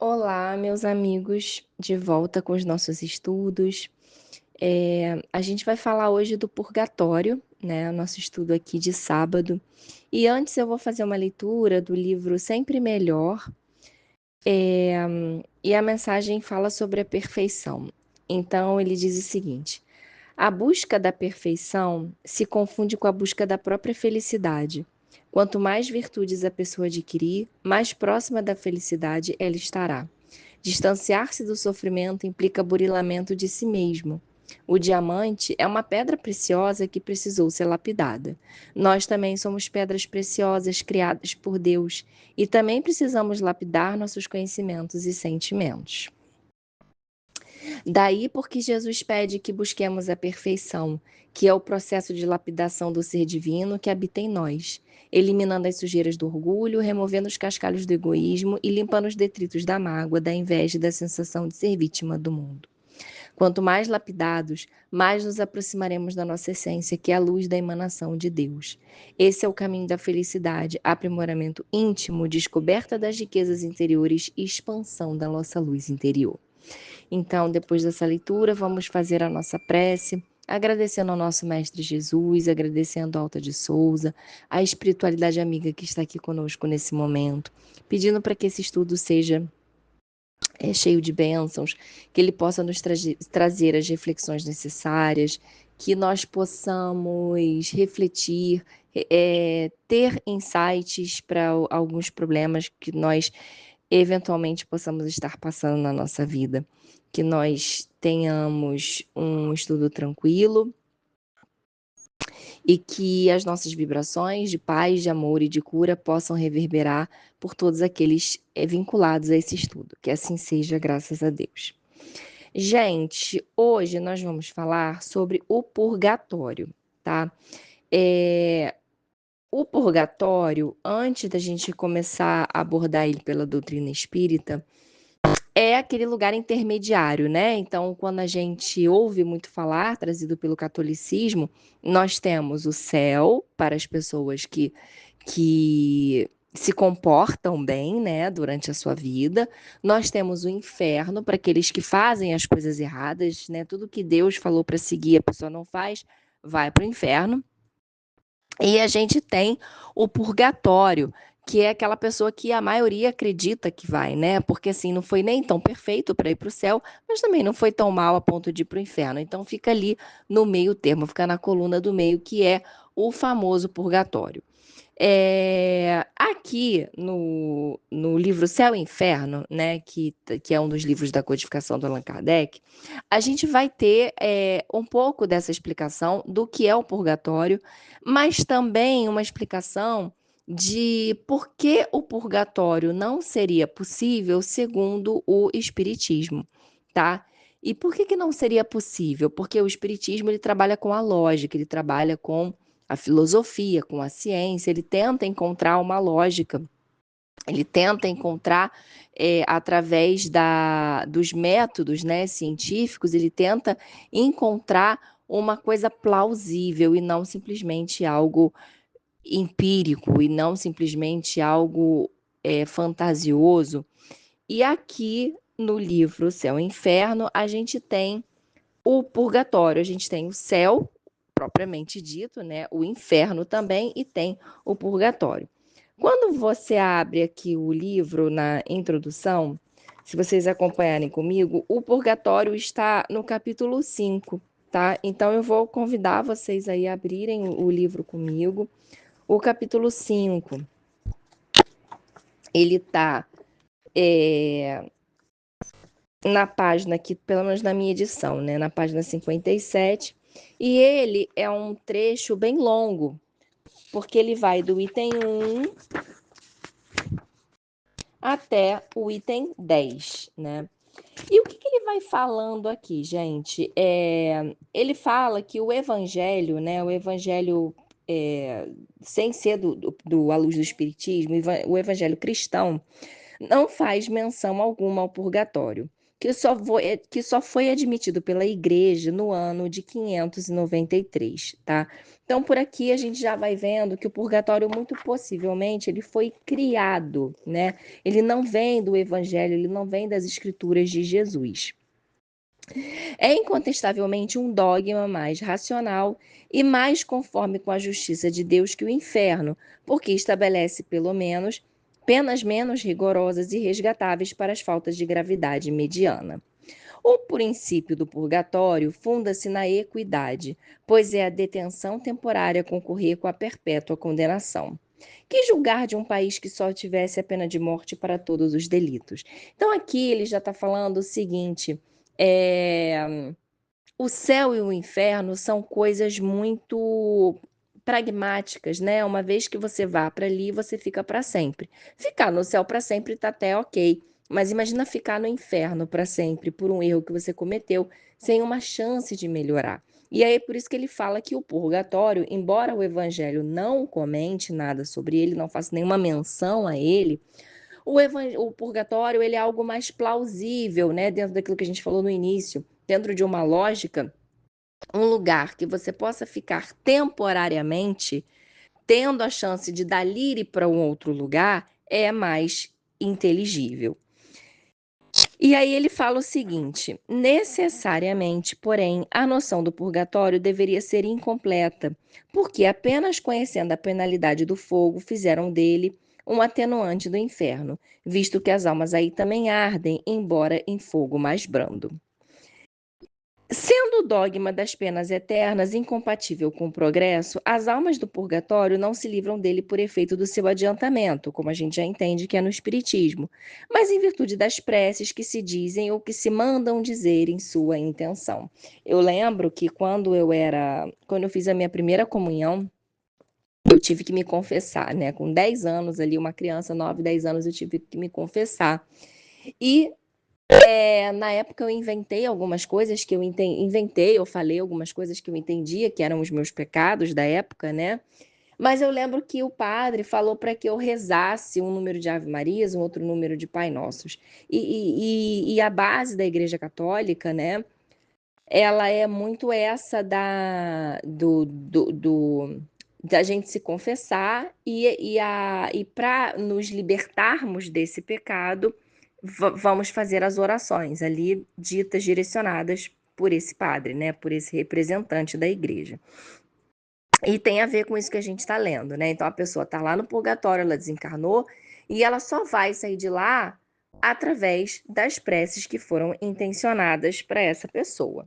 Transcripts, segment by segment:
Olá, meus amigos, de volta com os nossos estudos. A gente vai falar hoje do purgatório, né? O nosso estudo aqui de sábado. E antes eu vou fazer uma leitura do livro Sempre Melhor, e a mensagem fala sobre a perfeição. Então ele diz o seguinte: a busca da perfeição se confunde com a busca da própria felicidade. Quanto mais virtudes a pessoa adquirir, mais próxima da felicidade ela estará. Distanciar-se do sofrimento implica burilamento de si mesmo. O diamante é uma pedra preciosa que precisou ser lapidada. Nós também somos pedras preciosas criadas por Deus e também precisamos lapidar nossos conhecimentos e sentimentos. Daí porque Jesus pede que busquemos a perfeição, que é o processo de lapidação do ser divino que habita em nós, eliminando as sujeiras do orgulho, removendo os cascalhos do egoísmo e limpando os detritos da mágoa, da inveja e da sensação de ser vítima do mundo. Quanto mais lapidados, mais nos aproximaremos da nossa essência, que é a luz da emanação de Deus. Esse é o caminho da felicidade, aprimoramento íntimo, descoberta das riquezas interiores e expansão da nossa luz interior. Então, depois dessa leitura, vamos fazer a nossa prece, agradecendo ao nosso Mestre Jesus, agradecendo a Alta de Souza, a espiritualidade amiga que está aqui conosco nesse momento, pedindo para que esse estudo seja cheio de bênçãos, que ele possa nos trazer as reflexões necessárias, que nós possamos refletir, ter insights para alguns problemas que nós eventualmente possamos estar passando na nossa vida. Que nós tenhamos um estudo tranquilo e que as nossas vibrações de paz, de amor e de cura possam reverberar por todos aqueles vinculados a esse estudo. Que assim seja, graças a Deus. Gente, hoje nós vamos falar sobre o purgatório, tá? O purgatório, antes da gente começar a abordar ele pela doutrina espírita, é aquele lugar intermediário, né? Então, quando a gente ouve muito falar, trazido pelo catolicismo, nós temos o céu para as pessoas que se comportam bem, né, durante a sua vida. Nós temos o inferno para aqueles que fazem as coisas erradas, né? Tudo que Deus falou para seguir, a pessoa não faz, vai para o inferno. E a gente tem o purgatório, que é aquela pessoa que a maioria acredita que vai, né? Porque assim, não foi nem tão perfeito para ir para o céu, mas também não foi tão mal a ponto de ir para o inferno. Então fica ali no meio termo, fica na coluna do meio, que é o famoso purgatório. Aqui no livro Céu e Inferno, né, que é um dos livros da codificação do Allan Kardec, a gente vai ter um pouco dessa explicação do que é o purgatório, mas também uma explicação de por que o purgatório não seria possível segundo o Espiritismo, tá? E por que não seria possível? Porque o Espiritismo ele trabalha com a lógica, ele trabalha com a filosofia, com a ciência, ele tenta encontrar uma lógica, ele tenta encontrar, através dos métodos, né, científicos, ele tenta encontrar uma coisa plausível e não simplesmente algo empírico, e não simplesmente algo fantasioso. E aqui no livro Céu e Inferno, a gente tem o purgatório, a gente tem o céu, propriamente dito, né? O inferno também, e tem o purgatório. Quando você abre aqui o livro na introdução, se vocês acompanharem comigo, o purgatório está no capítulo 5, tá? Então eu vou convidar vocês aí a abrirem o livro comigo. O capítulo 5, ele está na página aqui, pelo menos na minha edição, né? Na página 57. E ele é um trecho bem longo, porque ele vai do item 1 até o item 10, né? E o que ele vai falando aqui, gente? Ele fala que o evangelho, né? O evangelho, sem ser à luz do espiritismo, o evangelho cristão, não faz menção alguma ao purgatório. que só foi admitido pela Igreja no ano de 593, tá? Então, por aqui a gente já vai vendo que o purgatório, muito possivelmente, ele foi criado, né? Ele não vem do Evangelho, ele não vem das Escrituras de Jesus. É incontestavelmente um dogma mais racional e mais conforme com a justiça de Deus que o inferno, porque estabelece, pelo menos, penas menos rigorosas e resgatáveis para as faltas de gravidade mediana. O princípio do purgatório funda-se na equidade, pois é a detenção temporária concorrer com a perpétua condenação. Que julgar de um país que só tivesse a pena de morte para todos os delitos? Então, aqui ele já está falando o seguinte: o céu e o inferno são coisas muito pragmáticas, né? Uma vez que você vá para ali, você fica para sempre. Ficar no céu para sempre tá até ok, mas imagina ficar no inferno para sempre por um erro que você cometeu, sem uma chance de melhorar. E aí, por isso que ele fala que o purgatório, embora o evangelho não comente nada sobre ele, não faça nenhuma menção a ele, o purgatório ele é algo mais plausível, né? Dentro daquilo que a gente falou no início, dentro de uma lógica, um lugar que você possa ficar temporariamente, tendo a chance de dali ir para um outro lugar, é mais inteligível. E aí ele fala o seguinte: necessariamente, porém, a noção do purgatório deveria ser incompleta, porque apenas conhecendo a penalidade do fogo fizeram dele um atenuante do inferno, visto que as almas aí também ardem, embora em fogo mais brando. Sendo o dogma das penas eternas incompatível com o progresso, as almas do purgatório não se livram dele por efeito do seu adiantamento, como a gente já entende que é no Espiritismo, mas em virtude das preces que se dizem ou que se mandam dizer em sua intenção. Eu lembro que quando eu fiz a minha primeira comunhão, eu tive que me confessar, né? Com 10 anos ali, uma criança, 9, 10 anos, eu tive que me confessar. E na época eu inventei algumas coisas que eu falei algumas coisas que eu entendia que eram os meus pecados da época, né? Mas eu lembro que o padre falou para que eu rezasse um número de Ave Marias, um outro número de Pai Nossos. E a base da Igreja Católica, né? Ela é muito essa da gente se confessar e para nos libertarmos desse pecado, vamos fazer as orações ali ditas, direcionadas por esse padre, né? Por esse representante da igreja. E tem a ver com isso que a gente está lendo, né? Então a pessoa está lá no purgatório, ela desencarnou e ela só vai sair de lá através das preces que foram intencionadas para essa pessoa.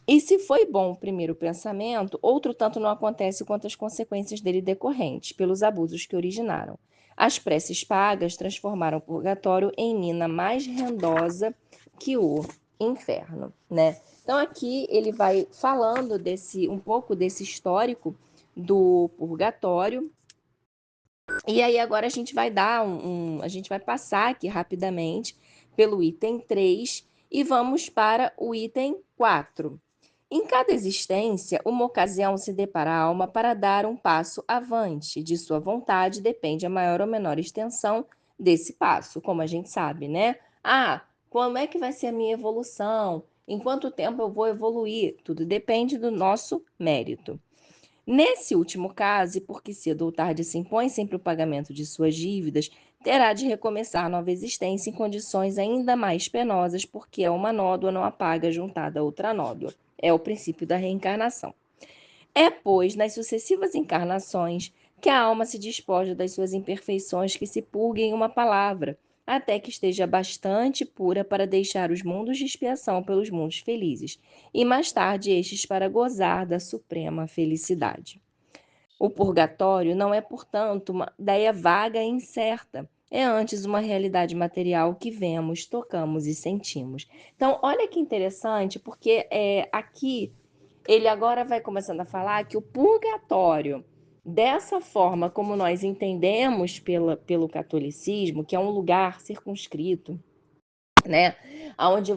E se foi bom o primeiro pensamento, outro tanto não acontece quanto as consequências dele decorrentes, pelos abusos que originaram. As preces pagas transformaram o purgatório em mina mais rendosa que o inferno, né? Então aqui ele vai falando um pouco desse histórico do purgatório. E aí agora a gente vai a gente vai passar aqui rapidamente pelo item 3 e vamos para o item 4. Em cada existência, uma ocasião se depara a alma para dar um passo avante. De sua vontade depende a maior ou menor extensão desse passo, como a gente sabe, né? Como é que vai ser a minha evolução? Em quanto tempo eu vou evoluir? Tudo depende do nosso mérito. Nesse último caso, e porque cedo ou tarde se impõe sempre o pagamento de suas dívidas, terá de recomeçar nova existência em condições ainda mais penosas, porque uma nódoa não apaga juntada a outra nódoa. É o princípio da reencarnação. É, pois, nas sucessivas encarnações que a alma se despoja das suas imperfeições que se purga em uma palavra, até que esteja bastante pura para deixar os mundos de expiação pelos mundos felizes, e mais tarde estes para gozar da suprema felicidade. O purgatório não é, portanto, uma ideia vaga e incerta. É antes uma realidade material que vemos, tocamos e sentimos. Então, olha que interessante, porque aqui ele agora vai começando a falar que o purgatório, dessa forma como nós entendemos pelo catolicismo, que é um lugar circunscrito, né,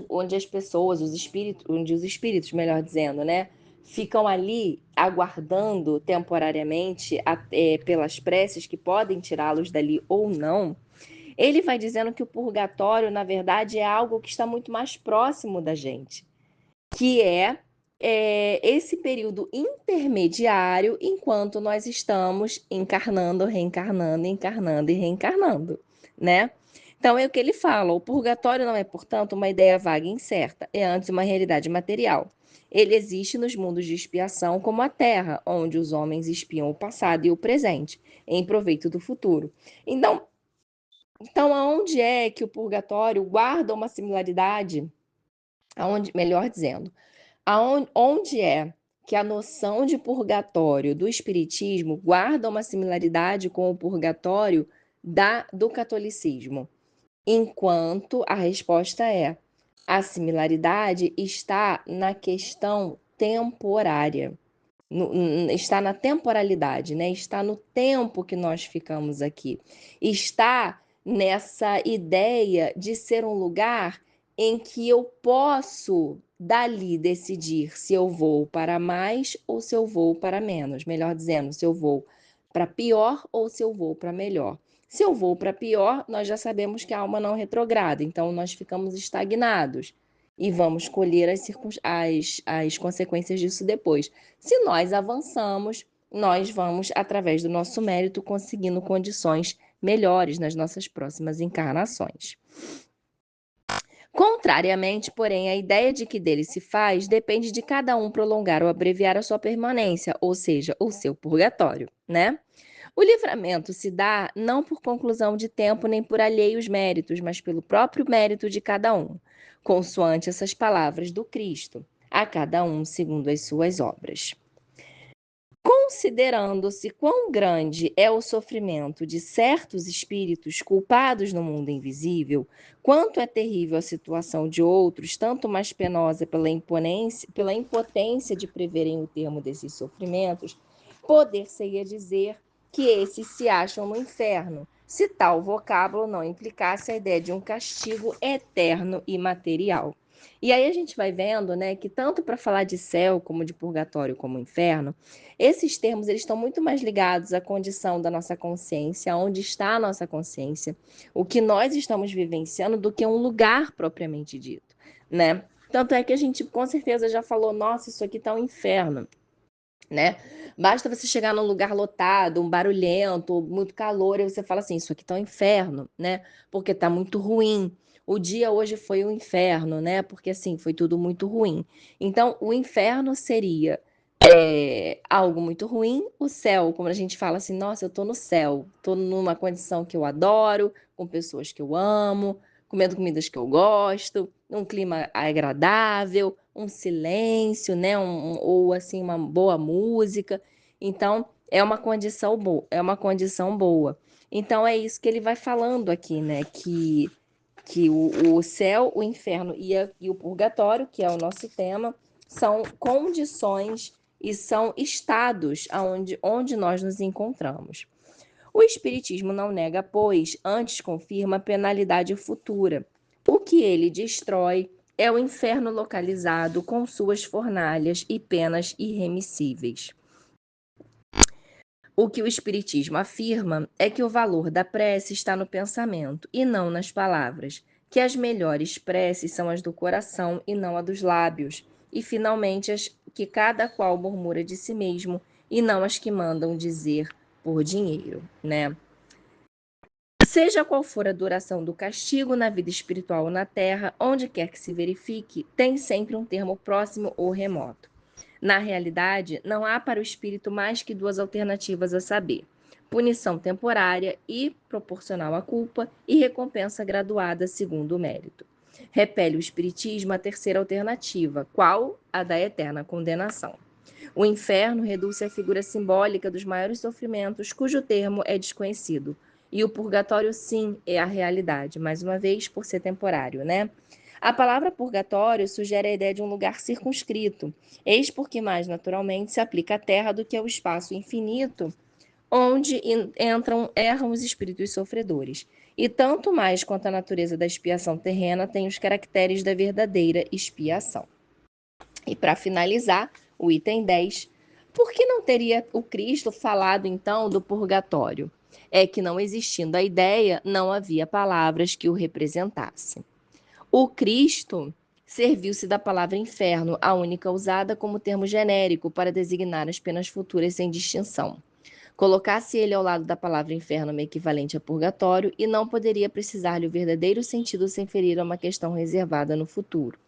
onde as pessoas, onde os espíritos, melhor dizendo, né, ficam ali aguardando temporariamente pelas preces que podem tirá-los dali ou não. Ele vai dizendo que o purgatório, na verdade, é algo que está muito mais próximo da gente, que é esse período intermediário enquanto nós estamos encarnando, reencarnando, encarnando e reencarnando, né? Então é o que ele fala, o purgatório não é, portanto, uma ideia vaga e incerta, é antes uma realidade material. Ele existe nos mundos de expiação como a Terra, onde os homens expiam o passado e o presente, em proveito do futuro. Então aonde é que o purgatório guarda uma similaridade, melhor dizendo, onde é que a noção de purgatório do espiritismo guarda uma similaridade com o purgatório do catolicismo? Enquanto a resposta é: a similaridade está na questão temporária. Está na temporalidade, né? Está no tempo que nós ficamos aqui. Está nessa ideia de ser um lugar em que eu posso dali decidir se eu vou para mais ou se eu vou para menos. Melhor dizendo, se eu vou para pior ou se eu vou para melhor. Se eu vou para pior, nós já sabemos que a alma não retrograda, então nós ficamos estagnados e vamos colher as consequências disso depois. Se nós avançamos, nós vamos, através do nosso mérito, conseguindo condições melhores nas nossas próximas encarnações. Contrariamente, porém, a ideia de que dele se faz depende de cada um prolongar ou abreviar a sua permanência, ou seja, o seu purgatório, né? O livramento se dá não por conclusão de tempo nem por alheios méritos, mas pelo próprio mérito de cada um, consoante essas palavras do Cristo, a cada um segundo as suas obras. Considerando-se quão grande é o sofrimento de certos espíritos culpados no mundo invisível, quanto é terrível a situação de outros, tanto mais penosa pela impotência de preverem o termo desses sofrimentos, poder-se-ia dizer que esses se acham no inferno, se tal vocábulo não implicasse a ideia de um castigo eterno e material. E aí a gente vai vendo, né, que tanto para falar de céu, como de purgatório, como inferno, esses termos eles estão muito mais ligados à condição da nossa consciência, onde está a nossa consciência, o que nós estamos vivenciando, do que um lugar propriamente dito, né? Tanto é que a gente com certeza já falou, nossa, isso aqui está um inferno, né? Basta você chegar num lugar lotado, um barulhento, muito calor, e você fala assim, isso aqui tá um inferno, né? Porque tá muito ruim. O dia hoje foi um inferno, né? Porque assim, foi tudo muito ruim. Então, o inferno seria algo muito ruim. O céu, como a gente fala assim, nossa, eu tô no céu, tô numa condição que eu adoro, com pessoas que eu amo, comendo comidas que eu gosto, um clima agradável, um silêncio, né? Ou assim, uma boa música. Então, é uma condição boa, é uma condição boa. Então, é isso que ele vai falando aqui, né? Que o céu, o inferno e o purgatório, que é o nosso tema, são condições e são estados onde nós nos encontramos. O Espiritismo não nega, pois, antes confirma a penalidade futura. O que ele destrói é o inferno localizado com suas fornalhas e penas irremissíveis. O que o Espiritismo afirma é que o valor da prece está no pensamento e não nas palavras, que as melhores preces são as do coração e não a dos lábios, e finalmente as que cada qual murmura de si mesmo e não as que mandam dizer por dinheiro, né? Seja qual for a duração do castigo na vida espiritual ou na terra, onde quer que se verifique, tem sempre um termo próximo ou remoto. Na realidade, não há para o espírito mais que duas alternativas a saber: punição temporária e proporcional à culpa e recompensa graduada segundo o mérito. Repele o espiritismo a terceira alternativa, qual a da eterna condenação. O inferno reduz-se à figura simbólica dos maiores sofrimentos, cujo termo é desconhecido. E o purgatório, sim, é a realidade, mais uma vez, por ser temporário, né? A palavra purgatório sugere a ideia de um lugar circunscrito, eis porque mais naturalmente se aplica à Terra do que ao espaço infinito, onde erram os espíritos sofredores. E tanto mais quanto a natureza da expiação terrena tem os caracteres da verdadeira expiação. E para finalizar, o item 10, Por que não teria o Cristo falado então do purgatório? É que não existindo a ideia, não havia palavras que o representassem. O Cristo serviu-se da palavra inferno, a única usada como termo genérico para designar as penas futuras sem distinção. Colocasse ele ao lado da palavra inferno equivalente a purgatório e não poderia precisar-lhe o verdadeiro sentido sem ferir a uma questão reservada no futuro.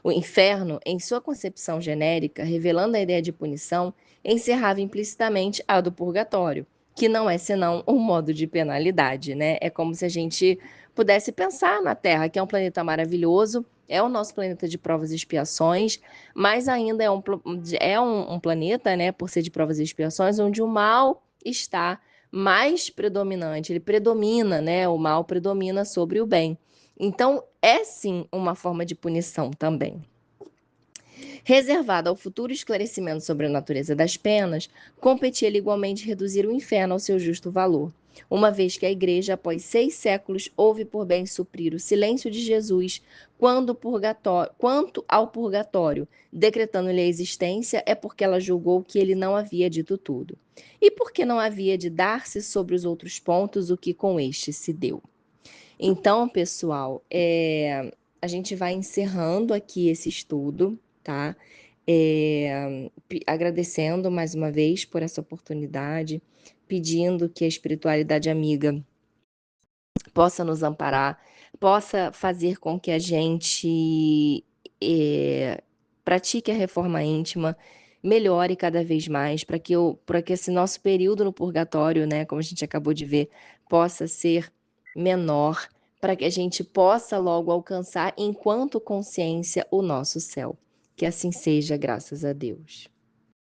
O inferno, em sua concepção genérica, revelando a ideia de punição, encerrava implicitamente a do purgatório, que não é senão um modo de penalidade, né? É como se a gente pudesse pensar na Terra, que é um planeta maravilhoso, é o nosso planeta de provas e expiações, mas ainda é um planeta, né, por ser de provas e expiações, onde o mal está mais predominante, ele predomina, né? O mal predomina sobre o bem. Então, é sim uma forma de punição também. Reservado ao futuro esclarecimento sobre a natureza das penas, competia-lhe igualmente reduzir o inferno ao seu justo valor, uma vez que a Igreja, após 6 séculos, houve por bem suprir o silêncio de Jesus quanto ao purgatório, decretando-lhe a existência, é porque ela julgou que ele não havia dito tudo. E porque não havia de dar-se sobre os outros pontos o que com este se deu. Então, pessoal, a gente vai encerrando aqui esse estudo, tá? Agradecendo mais uma vez por essa oportunidade, pedindo que a espiritualidade amiga possa nos amparar, possa fazer com que a gente pratique a reforma íntima, melhore cada vez mais, para que esse nosso período no purgatório, né, como a gente acabou de ver, possa ser menor, para que a gente possa logo alcançar, enquanto consciência, o nosso céu. Que assim seja, graças a Deus.